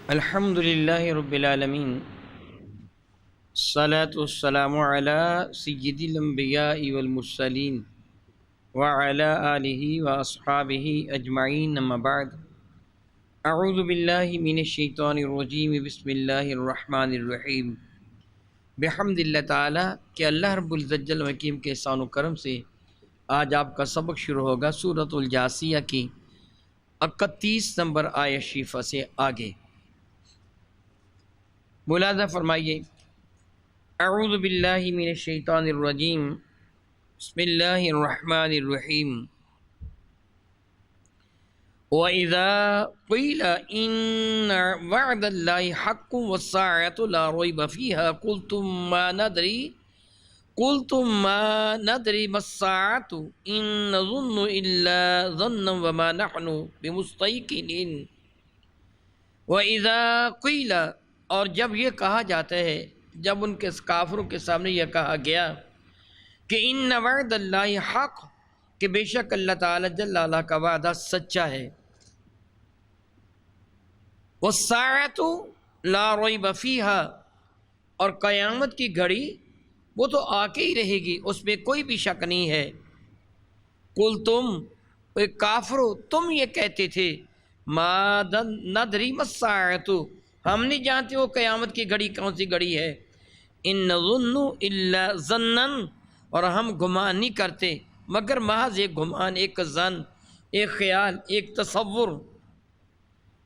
الحمد للہ رب العالمین، الصلاۃ والسلام علی سید الانبیاء والمرسلین وعلی آلہ واصحابہ اجمعین، اما بعد۔ اعوذ باللہ من الشیطان الرجیم، بسم اللہ الرحمن الرحیم۔ بحمد اللہ تعالیٰ کہ اللہ رب العزت جل و حکیم کے احسان و کرم سے آج آپ کا سبق شروع ہوگا سورۃ الجاثیہ کی 31 نمبر آیت شریفہ سے آگے۔ ملاحظہ فرمائیے، اعوذ باللہ من الشیطان الرجیم، بسم اللہ الرحمن الرحیم۔ وَإِذَا قِيلَ إِنَّ وَعْدَ اللَّهِ حَقٌّ وَالسَّاعَةُ لَا رَيْبَ فِيهَا قُلْتُم مَّا نَدْرِي مَا السَّاعَةُ إِن نَّظُنُّ إِلَّا ظَنًّا وَمَا نَحْنُ بِمُسْتَيْقِنِينَ۔ وَإِذَا قِيلَ، اور جب یہ کہا جاتا ہے، جب ان کے کافروں کے سامنے یہ کہا گیا کہ ان وعد اللہ حق، کہ بے شک اللہ تعالیٰ جل وعلا کا وعدہ سچا ہے، والساعۃ لا ریب فیہا، اور قیامت کی گھڑی وہ تو آ کے ہی رہے گی، اس میں کوئی بھی شک نہیں ہے۔ قل، تم کافرو تم یہ کہتے تھے، ما ندری ما الساعۃ، ہم نہیں جانتے وہ قیامت کی گھڑی کون سی گھڑی ہے، ان نظن الا ظنا، اور ہم گمان نہیں کرتے مگر محض ایک گمان، ایک ظن، ایک خیال، ایک تصور۔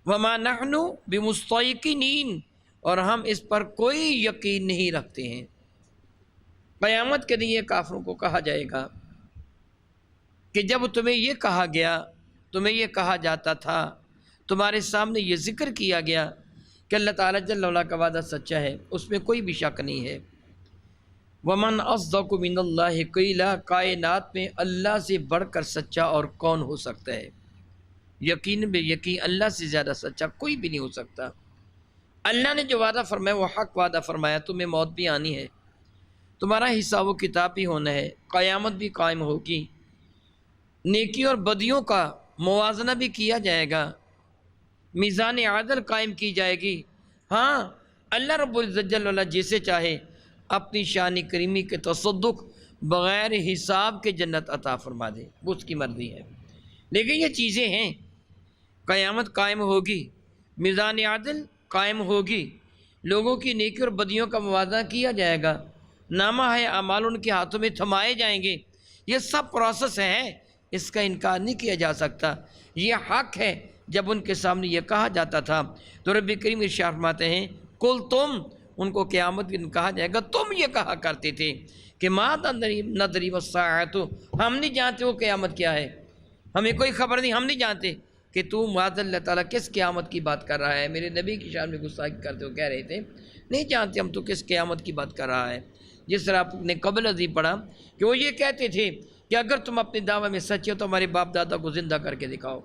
وما نحن بمستیقنین، اور ہم اس پر کوئی یقین نہیں رکھتے ہیں۔ قیامت کے دن یہ کافروں کو کہا جائے گا کہ جب تمہیں یہ کہا گیا، تمہیں یہ کہا جاتا تھا، تمہارے سامنے یہ ذکر کیا گیا کہ اللہ تعالیٰ جل وعلا کا وعدہ سچا ہے، اس میں کوئی بھی شک نہیں ہے۔ ومن اصدق من اللہ قیلا، کائنات میں اللہ سے بڑھ کر سچا اور کون ہو سکتا ہے؟ یقین بے یقین اللہ سے زیادہ سچا کوئی بھی نہیں ہو سکتا۔ اللہ نے جو وعدہ فرمایا وہ حق وعدہ فرمایا، تمہیں موت بھی آنی ہے، تمہارا حساب و کتاب بھی ہونا ہے، قیامت بھی قائم ہوگی، نیکی اور بدیوں کا موازنہ بھی کیا جائے گا، میزان عدل قائم کی جائے گی۔ ہاں، اللہ رب العزت جل وعلا جسے چاہے اپنی شان کریمی کے تصدق بغیر حساب کے جنت عطا فرما دے، وہ اس کی مرضی ہے۔ لیکن یہ چیزیں ہیں، قیامت قائم ہوگی، میزان عدل قائم ہوگی، لوگوں کی نیکی اور بدیوں کا موازنہ کیا جائے گا، نامہ ہے اعمال ان کے ہاتھوں میں تھمائے جائیں گے۔ یہ سب پروسیس ہے، اس کا انکار نہیں کیا جا سکتا، یہ حق ہے۔ جب ان کے سامنے یہ کہا جاتا تھا تو رب کریم ارشاد فرماتے ہیں، کل تم، ان کو قیامت بھی کہا جائے گا، تم یہ کہا کرتے تھے کہ ما ندری والساعۃ، ہم نہیں جانتے وہ قیامت کیا ہے، ہمیں کوئی خبر نہیں، ہم نہیں جانتے کہ تو معاذ اللہ تعالیٰ کس قیامت کی بات کر رہا ہے۔ میرے نبی کی شان میں گستاخی کرتے ہوئے کہہ رہے تھے، نہیں جانتے ہم تو کس قیامت کی بات کر رہا ہے۔ جس طرح آپ نے قبل ازیں پڑھا کہ وہ یہ کہتے تھے کہ اگر تم اپنے دعوے میں سچے ہو تو ہمارے باپ دادا کو زندہ کر کے دکھاؤ،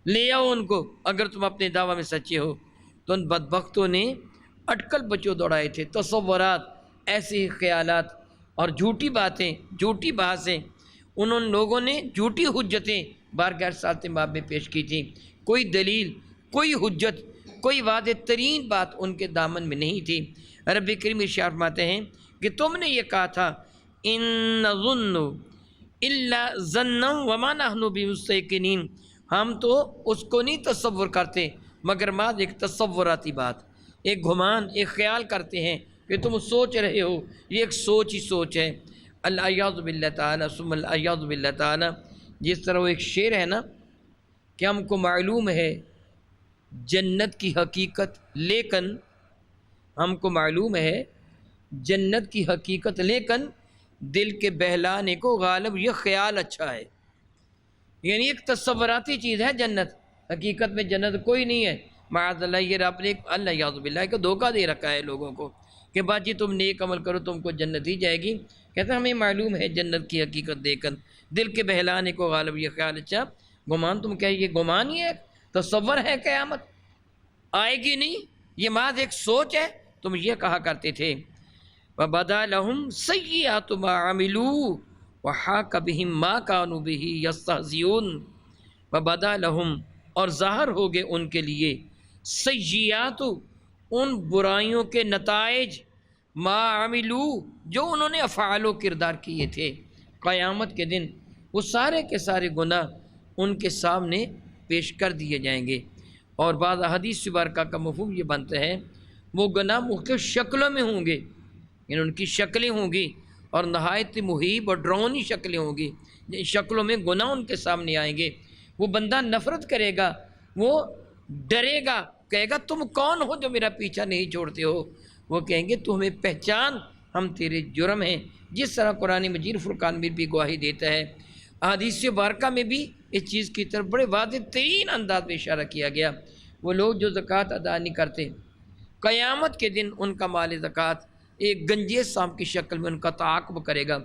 لے آؤ ان کو، اگر تم اپنے دعوے میں سچے ہو۔ تو ان بدبختوں نے اٹکل بچوں دوڑائے تھے، تصورات، ایسے خیالات اور جھوٹی باتیں، جھوٹی بحثیں، ان لوگوں نے جھوٹی حجتیں بارگاہ سالت مآب میں پیش کی تھیں۔ کوئی دلیل، کوئی حجت، کوئی واضح ترین بات ان کے دامن میں نہیں تھی۔ رب کریم ارشاد فرماتے ہیں کہ تم نے یہ کہا تھا، ان نظن الا ظنا وما نحن بمستيقنين، ہم تو اس کو نہیں تصور کرتے مگر محض ایک تصوراتی بات، ایک گمان، ایک خیال کرتے ہیں کہ تم سوچ رہے ہو، یہ ایک سوچ ہی سوچ ہے۔ الیاذ باللہ تعالیٰ ثم الیاذ باللہ تعالیٰ، جس طرح وہ ایک شعر ہے نا کہ ہم کو معلوم ہے جنت کی حقیقت، لیکن ہم کو معلوم ہے جنت کی حقیقت، لیکن دل کے بہلانے کو غالب یہ خیال اچھا ہے۔ یعنی ایک تصوراتی چیز ہے جنت، حقیقت میں جنت کوئی نہیں ہے۔ معاذ اللہ، یہ رب نے اللہ یعوذ باللہ کو دھوکہ دے رکھا ہے لوگوں کو کہ باجی تم نیک عمل کرو تم کو جنت دی جائے گی۔ کہتے ہیں ہمیں معلوم ہے جنت کی حقیقت دیکھن، دل کے بہلانے کو غالب یہ خیال اچھا، گمان تم کہہ، یہ گمان ہی ہے، تصور ہے قیامت آئے گی نہیں، یہ محض ایک سوچ ہے، تم یہ کہا کرتے تھے۔ وَبَدَا لَهُمْ سَيِّئَاتُ مَا عَمِلُوا وَحَاقَ بِهِم مَا كَانُوا بِهِ يَسْتَهْزِئُونَ۔ وَبَدَا لَهُمْ، اور ظاہر ہو گئے ان کے لیے، سیئات ان برائیوں کے نتائج، ما عملو جو انہوں نے افعال و کردار کیے تھے، قیامت کے دن وہ سارے کے سارے گناہ ان کے سامنے پیش کر دیے جائیں گے۔ اور بعض احادیث مبارکہ کا مفہوم یہ بنتا ہے وہ گناہ مختلف شکلوں میں ہوں گے، یعنی ان کی شکلیں ہوں گی اور نہایت محیب اور ڈراؤنی شکلیں ہوں گی، جن شکلوں میں گناہ ان کے سامنے آئیں گے۔ وہ بندہ نفرت کرے گا، وہ ڈرے گا، کہے گا تم کون ہو جو میرا پیچھا نہیں چھوڑتے ہو؟ وہ کہیں گے تو ہمیں پہچان، ہم تیرے جرم ہیں، جس طرح قرآن مجید فرقان میں بھی گواہی دیتا ہے۔ احادیث مبارکہ میں بھی اس چیز کی طرف بڑے واضح ترین انداز میں اشارہ کیا گیا۔ وہ لوگ جو زکوٰۃ ادا نہیں کرتے، قیامت کے دن ان کا مال زکوٰۃ ایک گنجے سانپ کی شکل میں ان کا تعاقب کرے گا۔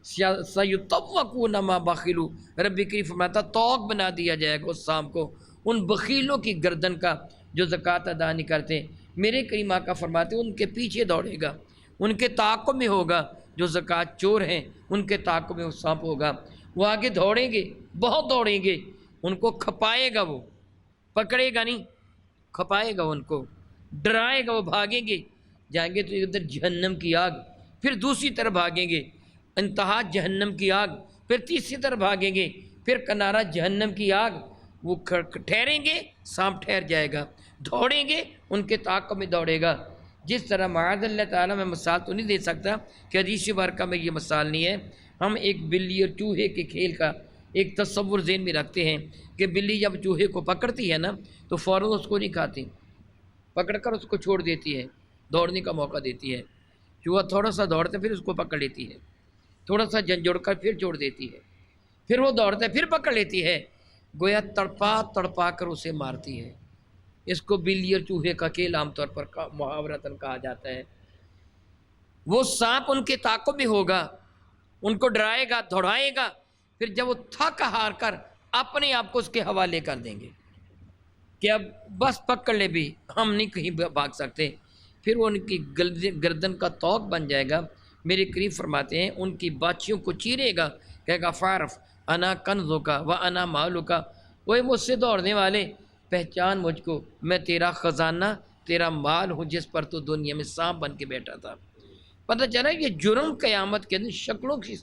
سَيُطَوَّقُونَ مَا بَخِلُوا، رب کریم فرماتا توق بنا دیا جائے گا اس سانپ کو ان بخیلوں کی گردن کا جو زکوٰۃ ادا نہیں کرتے۔ میرے کریم آقا فرماتے ان کے پیچھے دوڑے گا، ان کے تعاقب میں ہوگا۔ جو زکوٰۃ چور ہیں ان کے تعاقب میں وہ سانپ ہوگا، وہ آگے دوڑیں گے، بہت دوڑیں گے، ان کو کھپائے گا، وہ پکڑے گا نہیں، کھپائے گا، ان کو ڈرائے گا، وہ بھاگیں گے، جائیں گے تو ادھر جہنم کی آگ، پھر دوسری طرف بھاگیں گے، انتہا جہنم کی آگ، پھر تیسری طرف بھاگیں گے، پھر کنارہ جہنم کی آگ۔ وہ ٹھہریں گے، سانپ ٹھہر جائے گا، دوڑیں گے، ان کے تعاقب میں دوڑے گا۔ جس طرح معاذ اللہ تعالیٰ میں مثال تو نہیں دے سکتا کہ حدیث مبارکہ میں یہ مثال نہیں ہے، ہم ایک بلی اور چوہے کے کھیل کا ایک تصور ذہن میں رکھتے ہیں کہ بلی جب چوہے کو پکڑتی ہے نا تو فوراً اس کو نہیں کھاتی، پکڑ کر اس کو چھوڑ دیتی ہے، دوڑنے کا موقع دیتی ہے۔ چوہا تھوڑا سا دوڑتا ہے پھر اس کو پکڑ لیتی ہے، تھوڑا سا جھنجھوڑ کر پھر چھوڑ دیتی ہے، پھر وہ دوڑتا ہے پھر پکڑ لیتی ہے، گویا تڑپا تڑپا کر اسے مارتی ہے۔ اس کو بلی اور چوہے کا کھیل عام طور پر محاورتاً کہا جاتا ہے۔ وہ سانپ ان کے تعاقب میں ہوگا، ان کو ڈرائے گا، دوڑائے گا، پھر جب وہ تھک ہار کر اپنے آپ کو اس کے حوالے کر دیں گے کہ اب بس پکڑ لے بھی، ہم نہیں کہیں بھاگ سکتے، پھر وہ ان کی گردن کا توق بن جائے گا۔ میرے قریب فرماتے ہیں ان کی باتچیوں کو چیرے گا، کہے گا فارف انا کنزو کا و انا مالو کا، وہ مجھ سے دوڑنے والے پہچان مجھ کو، میں تیرا خزانہ، تیرا مال ہوں جس پر تو دنیا میں سانپ بن کے بیٹھا تھا۔ پتہ چلا یہ جرم قیامت کے دن شکلوں کی،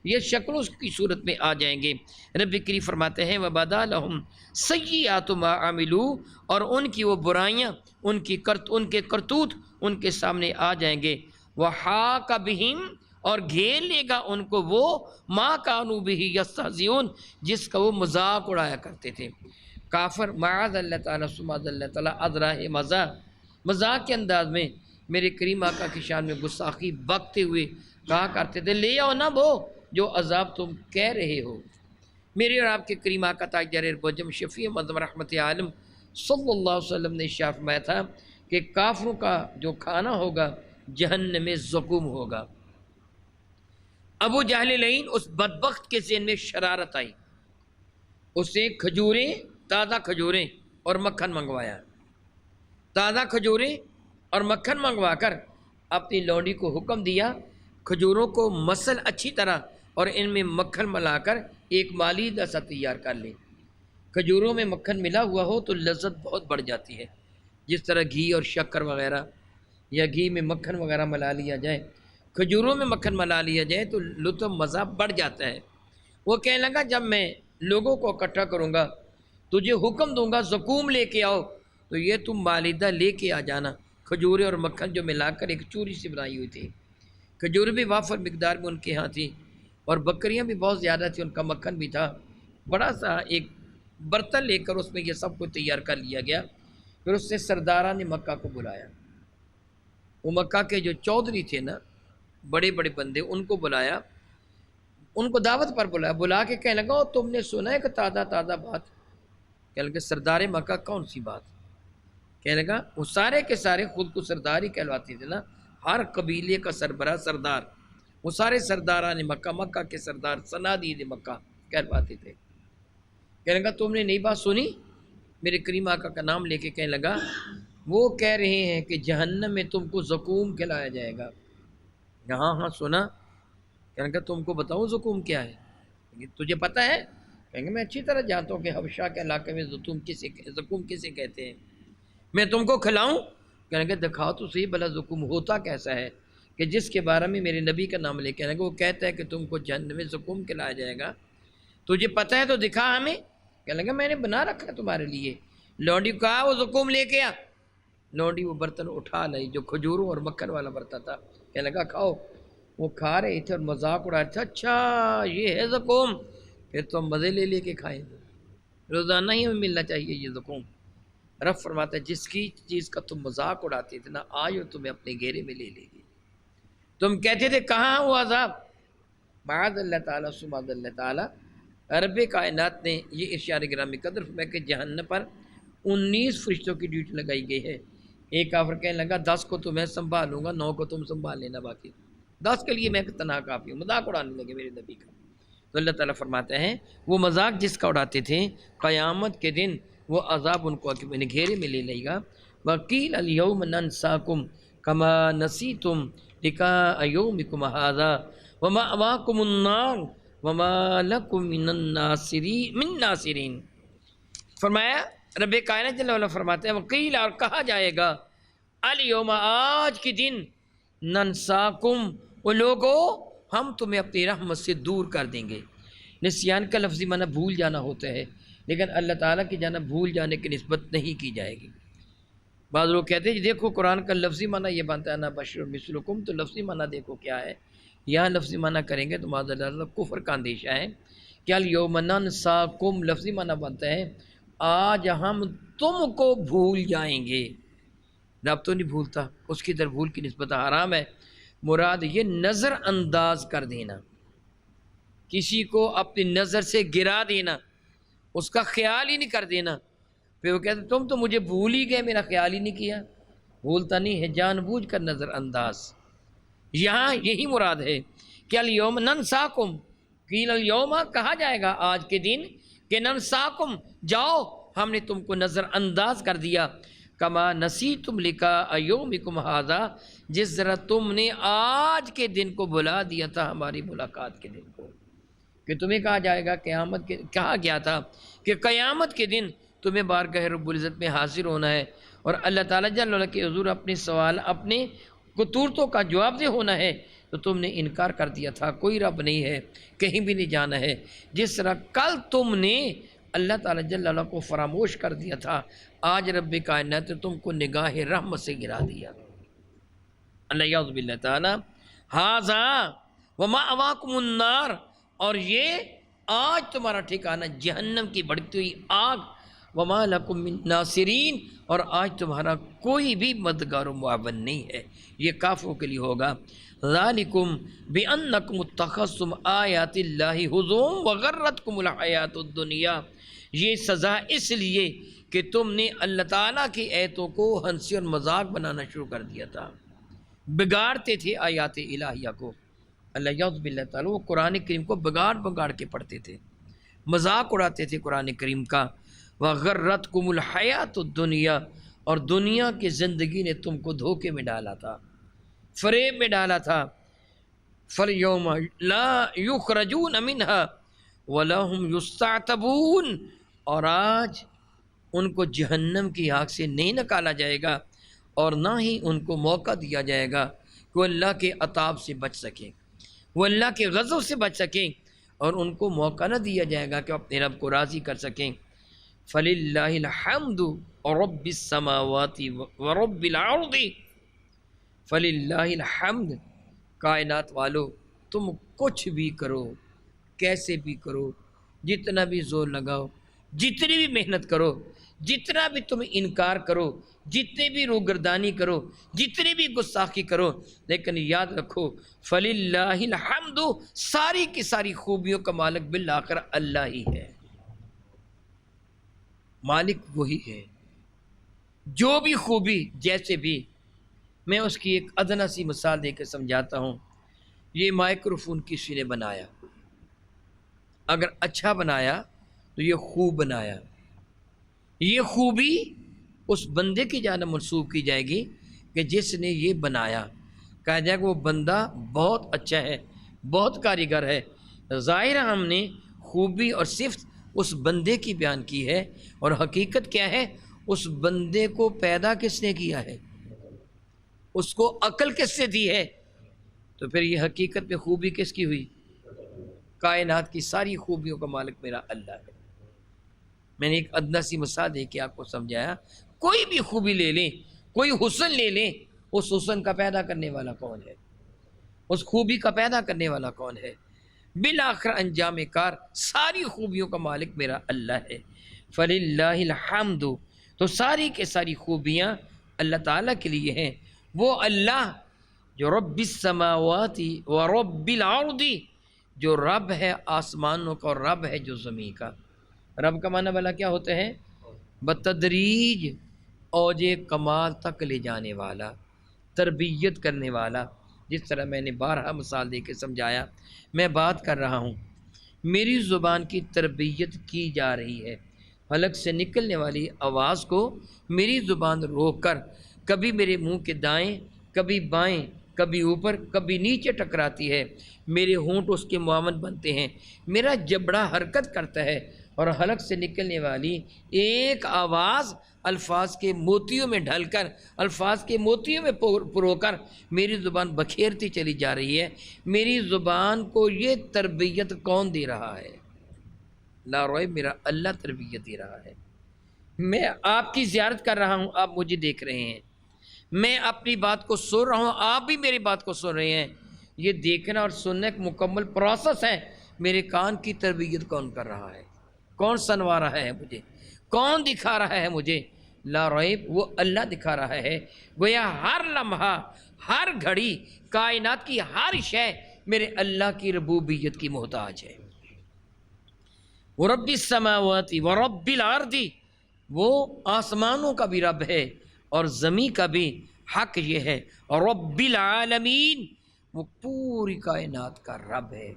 یہ شکلوں کی صورت میں آ جائیں گے۔ رب کریم فرماتے ہیں وَبَدَا لَهُمْ سَيِّئَاتُ مَا عَمِلُوا، اور ان کی وہ برائیاں، ان کے کرتوت ان کے سامنے آ جائیں گے۔ وَحَاقَ بِهِمْ، اور گھیر لے گا ان کو وہ مَا كَانُوا بِهِ يَسْتَهْزِئُونَ، جس کا وہ مذاق اڑایا کرتے تھے۔ کافر معاذ اللہ تعالیٰ سماذ اللہ تعالیٰ ادراہ مذاق کے انداز میں میرے کریم آقا کی شان میں گستاخی بکتے ہوئے کہا کرتے تھے لے آؤ نا وہ جو عذاب تم کہہ رہے ہو۔ میرے اور آپ کے کریم آقا تاجدار بجم شفیع مظلم رحمت عالم صلی اللہ علیہ وسلم نے ارشاد فرمایا تھا کہ کافروں کا جو کھانا ہوگا جہنم زقوم ہوگا۔ ابو جہل لعین اس بدبخت کے ذہن میں شرارت آئی، اسے کھجوریں، تازہ کھجوریں اور مکھن منگوایا، تازہ کھجوریں اور مکھن منگوا کر اپنی لونڈی کو حکم دیا کھجوروں کو مسل اچھی طرح اور ان میں مکھن ملا کر ایک مالیدہ سا تیار کر لے۔ کھجوروں میں مکھن ملا ہوا ہو تو لذت بہت بڑھ جاتی ہے، جس طرح گھی اور شکر وغیرہ یا گھی میں مکھن وغیرہ ملا لیا جائے، کھجوروں میں مکھن ملا لیا جائے تو لطف مزہ بڑھ جاتا ہے۔ وہ کہنے لگا جب میں لوگوں کو اکٹھا کروں گا تجھے حکم دوں گا زقوم لے کے آؤ تو یہ تم مالیدہ لے کے آ جانا، کھجورے اور مکھن جو ملا کر ایک چوری سے بنائی ہوئی تھی۔ کھجور بھی وافر مقدار میں ان کے ہاں تھی اور بکریاں بھی بہت زیادہ تھیں، ان کا مکھن بھی تھا۔ بڑا سا ایک برتن لے کر اس میں یہ سب کچھ تیار کر لیا گیا۔ پھر اس سے سرداران مکہ کو بلایا، وہ مکہ کے جو چودھری تھے نا، بڑے بڑے بندے، ان کو بلایا، ان کو دعوت پر بلایا، بلا کے کہنے لگا تم نے سنا ہے کہ تازہ تازہ بات؟ کہنے لگا سردار مکہ کون سی بات؟ کہنے لگا وہ سارے کے سارے خود کو سردار ہی کہلواتے تھے نا، ہر قبیلے کا سربراہ سردار، وہ سارے سرداران مکہ، مکہ کے سردار صنادید مکہ کہلواتے تھے۔ کہنے لگا تم نے نئی بات سنی؟ میرے کریم آقا کا نام لے کے کہنے لگا وہ کہہ رہے ہیں کہ جہنم میں تم کو زقوم کھلایا جائے گا۔ ہاں ہاں سنا۔ کہنے لگا تم کو بتاؤں زقوم کیا ہے؟ تجھے پتہ ہے؟ کہیں گے میں اچھی طرح جانتا ہوں کہ حبشہ کے علاقے میں زقوم کسے کہتے ہیں۔ میں تم کو کھلاؤں؟ کہنے کہ دکھاؤ تو صحیح بھلا زکوم ہوتا کیسا ہے کہ جس کے بارے میں میرے نبی کا نام لے کے وہ کہتا ہے کہ تم کو جہنم میں زکوم کھلایا جائے گا، تجھے پتہ ہے تو دکھا ہمیں۔ کہنے لگا میں نے بنا رکھا ہے تمہارے لیے۔ لونڈی کو کہا وہ زکوم لے کے آ۔ لونڈی وہ برتن اٹھا لائی جو کھجوروں اور مکھن والا برتن تھا، کہنے لگا کھاؤ۔ وہ کھا رہے تھے اور مذاق اڑا رہے تھے، اچھا یہ ہے زکوم، پھر تو مزے لے لے کے کھائیں گے، روزانہ ہی ہمیں ملنا چاہیے یہ زکوم۔ رب فرماتا ہے جس کی چیز کا تم مذاق اڑاتے تھے نا، آج وہ تمہیں اپنے گھیرے میں لے لے گی۔ تم کہتے تھے کہاں وہ عذاب، معاذ اللہ تعالیٰ سبحان اللہ تعالیٰ، رب کائنات نے یہ ارشاد گرامی قدر فرمایا کہ جہنم پر 19 فرشتوں کی ڈیوٹی لگائی گئی ہے۔ ایک کافر کہنے لگا 10 کو تو میں سنبھالوں گا، 9 کو تم سنبھال لینا، باقی 10 کے لیے میں تنہا کافی ہوں۔ مذاق اڑانے لگے میرے نبی کا۔ تو اللہ تعالیٰ فرماتے ہیں وہ مذاق جس کا اڑاتے تھے، قیامت کے دن وہ عذاب ان کو اپنے گھیرے میں لے لے گا۔ وَقِيلَ الْيَوْمَ نَنْسَاكُمْ كَمَا نَسِيتُمْ لِقَاءَ يَوْمِكُمْ هَٰذَا وَمَأْوَاكُمُ النَّارُ وَمَا لَكُم مِّن نَّاصِرِينَ۔ فرمایا رب کائنات جل وعلا فرماتے ہیں وقیل، اور کہا جائے گا، الیوم آج کے دن، ننساکم وہ لوگو ہم تمہیں اپنی رحمت سے دور کر دیں گے۔ نسیان کا لفظی معنی بھول جانا ہوتا ہے، لیکن اللہ تعالیٰ کی جانب بھول جانے کی نسبت نہیں کی جائے گی۔ بعض لوگ کہتے ہیں دیکھو قرآن کا لفظی معنی یہ بنتا ہے نا بشر مثلکم، تو لفظی معنی دیکھو کیا ہے۔ یہاں لفظی معنی کریں گے تو معاذ اللہ کفر کا اندیشہ ہے کہ الیوم ننساکم لفظی معنی بنتا ہے آج ہم تم کو بھول جائیں گے۔ رب تو نہیں بھولتا، اس کی طرف بھول کی نسبت حرام ہے۔ مراد یہ نظر انداز کر دینا، کسی کو اپنی نظر سے گرا دینا، اس کا خیال ہی نہیں کر دینا۔ پھر وہ کہتے تم تو مجھے بھول ہی گئے، میرا خیال ہی نہیں کیا۔ بھولتا نہیں ہے، جان بوجھ کر نظر انداز۔ یہاں یہی مراد ہے کہ الیوم ننساکم، قیل الیوم کہا جائے گا آج کے دن کہ ننساکم جاؤ ہم نے تم کو نظر انداز کر دیا، کما نسیتم لقاء یومکم ھذا جس طرح تم نے آج کے دن کو بھلا دیا تھا، ہماری ملاقات کے دن کو۔ کہ تمہیں کہا جائے گا قیامت کے، کہا گیا تھا کہ قیامت کے دن تمہیں بارگاہ رب العزت میں حاضر ہونا ہے اور اللہ تعالیٰ جل وعلا کے حضور اپنے سوال، اپنے قطورتوں کا جواب دہ ہونا ہے، تو تم نے انکار کر دیا تھا کوئی رب نہیں ہے، کہیں بھی نہیں جانا ہے۔ جس طرح کل تم نے اللہ تعالیٰ جل وعلا کو فراموش کر دیا تھا، آج رب کائنات نے تم کو نگاہ رحمت سے گرا دیا۔ اللہ یعوذ باللہ تعالیٰ ھذا ومأواکم النار، اور یہ آج تمہارا ٹھکانہ جہنم کی بھڑکتی ہوئی آگ، وما لکم من ناصرین، اور آج تمہارا کوئی بھی مددگار و معاون نہیں ہے۔ یہ کافروں کے لیے ہوگا۔ ذالکم بانکم اتخذتم آیات اللہ ہزوا وغرتکم الحیات الدنیا، یہ سزا اس لیے کہ تم نے اللہ تعالیٰ کی آیتوں کو ہنسی اور مذاق بنانا شروع کر دیا تھا، بگاڑتے تھے آیات الہیہ کو۔ اللہ یعوذ باللہ تعالیٰ وہ قرآن کریم کو بگاڑ کے پڑھتے تھے، مذاق اڑاتے تھے قرآن کریم کا۔ وغرتکم الحیات الدنیا، اور دنیا کی زندگی نے تم کو دھوکے میں ڈالا تھا، فریب میں ڈالا تھا۔ فَالْيَوْمَ لَا يُخْرَجُونَ مِنْهَا وَلَا هُمْ يُسْتَعْتَبُونَ، اور آج ان کو جہنم کی آگ سے نہیں نکالا جائے گا اور نہ ہی ان کو موقع دیا جائے گا کہ وہ اللہ کے عذاب سے بچ سکیں، وہ اللہ کے غضب سے بچ سکیں، اور ان کو موقع نہ دیا جائے گا کہ اپنے رب کو راضی کر سکیں۔ فَلِلَّهِ الْحَمْدُ رَبِّ السَّمَاوَاتِ وَرَبِّ الْأَرْضِ، فَلِلَّهِ الْحَمْدُ، کائنات والو تم کچھ بھی کرو، کیسے بھی کرو، جتنا بھی زور لگاؤ، جتنی بھی محنت کرو، جتنا بھی تم انکار کرو، جتنے بھی روگردانی کرو، جتنی بھی گستاخی کرو، لیکن یاد رکھو فَلِلَّهِ الْحَمْدُ، ساری کی ساری خوبیوں کا مالک بالآخر اللہ ہی ہے، مالک وہی ہے۔ جو بھی خوبی جیسے بھی، میں اس کی ایک ادنا سی مثال دے کے سمجھاتا ہوں۔ یہ مائکروفون کسی نے بنایا، اگر اچھا بنایا تو یہ خوب بنایا، یہ خوبی اس بندے کی جانب منسوب کی جائے گی کہ جس نے یہ بنایا، کہا جائے گا وہ بندہ بہت اچھا ہے، بہت کاریگر ہے۔ ظاہر ہم نے خوبی اور صفت اس بندے کی بیان کی ہے، اور حقیقت کیا ہے؟ اس بندے کو پیدا کس نے کیا ہے؟ اس کو عقل کس سے دی ہے؟ تو پھر یہ حقیقت میں خوبی کس کی ہوئی؟ کائنات کی ساری خوبیوں کا مالک میرا اللہ ہے۔ میں نے ایک ادنا سی مثال دے کے آپ کو سمجھایا، کوئی بھی خوبی لے لیں، کوئی حسن لے لیں، اس حسن کا پیدا کرنے والا کون ہے؟ اس خوبی کا پیدا کرنے والا کون ہے؟ بالآخر انجام کار ساری خوبیوں کا مالک میرا اللہ ہے۔ فللہ الحمد، تو ساری کے ساری خوبیاں اللہ تعالیٰ کے لیے ہیں۔ وہ اللہ جو رب السماوات و رب الارض، جو رب ہے آسمانوں کا اور رب ہے جو زمین کا۔ رب کا معنی بھلا کیا ہوتا ہے؟ بتدریج اوج کمال تک لے جانے والا، تربیت کرنے والا۔ جس طرح میں نے بارہا مثال دے کے سمجھایا، میں بات کر رہا ہوں، میری زبان کی تربیت کی جا رہی ہے، حلق سے نکلنے والی آواز کو میری زبان روک کر کبھی میرے منہ کے دائیں، کبھی بائیں، کبھی اوپر، کبھی نیچے ٹکراتی ہے، میرے ہونٹ اس کے معاون بنتے ہیں، میرا جبڑا حرکت کرتا ہے، اور حلق سے نکلنے والی ایک آواز الفاظ کے موتیوں میں ڈھل کر، الفاظ کے موتیوں میں پرو کر میری زبان بکھیرتی چلی جا رہی ہے۔ میری زبان کو یہ تربیت کون دے رہا ہے؟ لا ریب میرا اللہ تربیت دے رہا ہے۔ میں آپ کی زیارت کر رہا ہوں، آپ مجھے دیکھ رہے ہیں، میں اپنی بات کو سن رہا ہوں، آپ بھی میری بات کو سن رہے ہیں۔ یہ دیکھنا اور سننا ایک مکمل پروسیس ہے۔ میرے کان کی تربیت کون کر رہا ہے؟ کون سنوا رہا ہے مجھے؟ کون دکھا رہا ہے مجھے؟ لا ریب وہ اللہ دکھا رہا ہے۔ گویا ہر لمحہ، ہر گھڑی، کائنات کی ہر شے میرے اللہ کی ربوبیت کی محتاج ہے۔ وَرَبِّ السَّمَاوَاتِ وَرَبِّ الْأَرْضِ، وہ آسمانوں کا بھی رب ہے اور زمین کا بھی حق یہ ہے، اور رب العالمین، وہ پوری کائنات کا رب ہے۔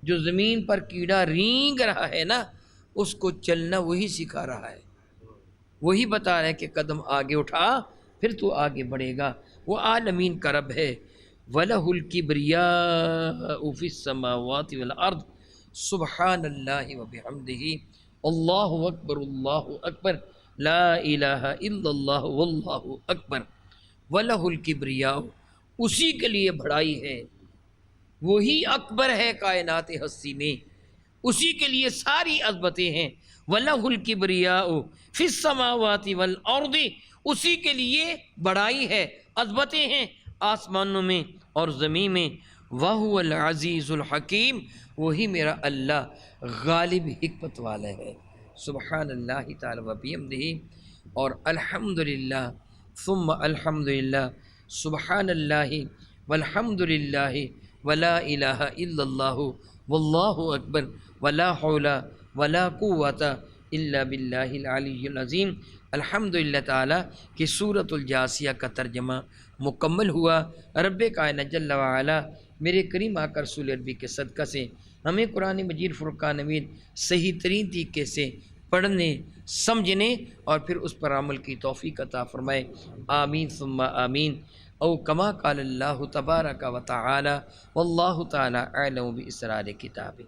جو زمین پر کیڑا رینگ رہا ہے نا، اس کو چلنا وہی سکھا رہا ہے، وہی بتا رہا ہے کہ قدم آگے اٹھا پھر تو آگے بڑھے گا۔ وہ عالمین کا رب ہے۔ وَلَهُ الْكِبْرِيَاءُ فِي السَّمَاوَاتِ وَالْأَرْضِ سبحان اللہ وبحمدہ اللہ اکبر اللہ اکبر لا الہ الا اللہ واللہ اکبر۔ وَلَهُ الْكِبْرِيَاءُ، اسی کے لیے بڑائی ہے، وہی اکبر ہے کائنات ہستی میں، اسی کے لیے ساری عظمتیں ہیں۔ وَلَهُ الْكِبْرِيَاءُ فِي السَّمَاوَاتِ وَالْأَرْضِ، اسی کے لیے بڑائی ہے، عظمتیں ہیں آسمانوں میں اور زمین میں۔ وَهُوَ الْعَزِيزُ الْحَكِيمُ، وہی میرا اللہ غالب حکمت والا ہے۔ سبحان اللہ تعالی و بحمدہ، اور الحمدللہ ثم الحمدللہ، سبحان اللہ والحمد للہ ولا الہ الا اللہ واللہ اکبر ولا حول ولا قوۃ الا باللہ العلی العظیم۔ الحمدللہ تعالیٰ کہ سورۃ الجاثیہ کا ترجمہ مکمل ہوا۔ رب کائنات جل وعلا میرے کریم آقا رسول عربی کے صدقہ سے ہمیں قرآن مجید فرقان حمید صحیح ترین طریقے سے پڑھنے، سمجھنے اور پھر اس پر عمل کی توفیق عطا فرمائے۔ آمین ثم آمین۔ او کما قال اللہ تبارک و تعالی واللہ تعالی اعلم باسرار کتابہ۔